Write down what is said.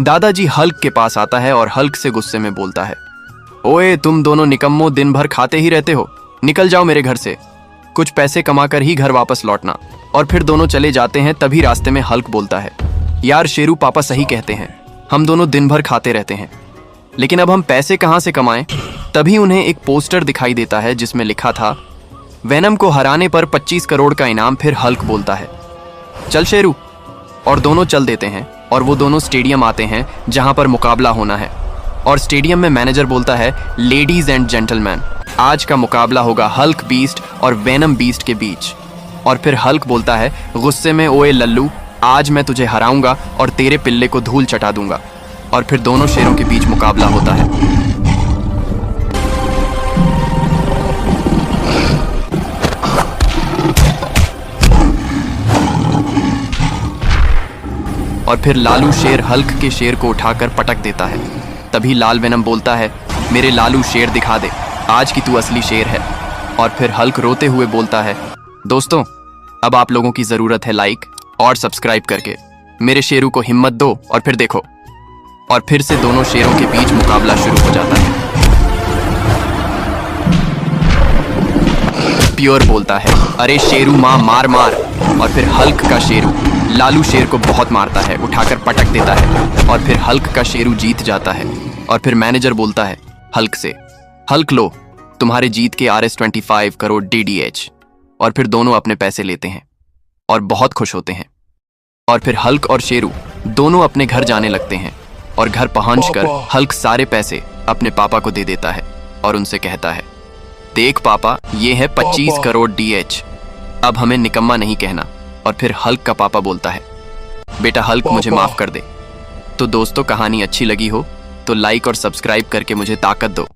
दादाजी हल्क के पास आता है और हल्क से गुस्से में बोलता है, ओए तुम दोनों निकम्मो दिन भर खाते ही रहते हो, निकल जाओ मेरे घर से, कुछ पैसे कमाकर ही घर वापस लौटना। और फिर दोनों चले जाते हैं। तभी रास्ते में हल्क बोलता है, यार शेरू पापा सही कहते हैं, हम दोनों दिन भर खाते रहते हैं, लेकिन अब हम पैसे कहाँ से कमाएं। तभी उन्हें एक पोस्टर दिखाई देता है जिसमें लिखा था, वेनम को हराने पर 25 करोड़ का इनाम। फिर हल्क बोलता है, चल शेरू। और दोनों चल देते हैं और वो दोनों स्टेडियम आते हैं जहां पर मुकाबला होना है। और स्टेडियम में मैनेजर बोलता है, लेडीज एंड जेंटलमैन, आज का मुकाबला होगा हल्क बीस्ट और वेनम बीस्ट के बीच। और फिर हल्क बोलता है गुस्से में, ओए लल्लू, आज मैं तुझे हराऊंगा और तेरे पिल्ले को धूल चटा दूंगा। और फिर दोनों शेरों के बीच मुकाबला होता है। और फिर लालू शेर हल्क के शेर को उठाकर पटक देता है। तभी लाल वेनम बोलता है, मेरे लालू शेर दिखा दे, आज की तू असली शेर है। और फिर हल्क रोते हुए बोलता है, दोस्तों अब आप लोगों की जरूरत है लाइक और सब्सक्राइब करके मेरे शेरू को हिम्मत दो। और फिर देखो, और फिर से दोनों शेरों के बीच मुकाबला शुरू हो जाता है। प्योर बोलता है, अरे शेरू माँ मार मार। और फिर हल्क का शेरू लालू शेर को बहुत मारता है, उठाकर पटक देता है। और फिर हल्क का शेरू जीत जाता है। और फिर मैनेजर बोलता है हल्क से, हल्क लो तुम्हारे जीत के RS-25 करोड़ DDH। और फिर दोनों अपने पैसे लेते हैं और बहुत खुश होते हैं। और फिर हल्क और शेरू दोनों अपने घर जाने लगते हैं। और घर पहुंचकर हल्क सारे पैसे अपने पापा को दे देता है और उनसे कहता है, देख पापा, ये है 25 करोड़ DH, अब हमें निकम्मा नहीं कहना। और फिर हल्क का पापा बोलता है, बेटा हल्क मुझे माफ कर दे। तो दोस्तों कहानी अच्छी लगी हो तो लाइक और सब्सक्राइब करके मुझे ताकत दो।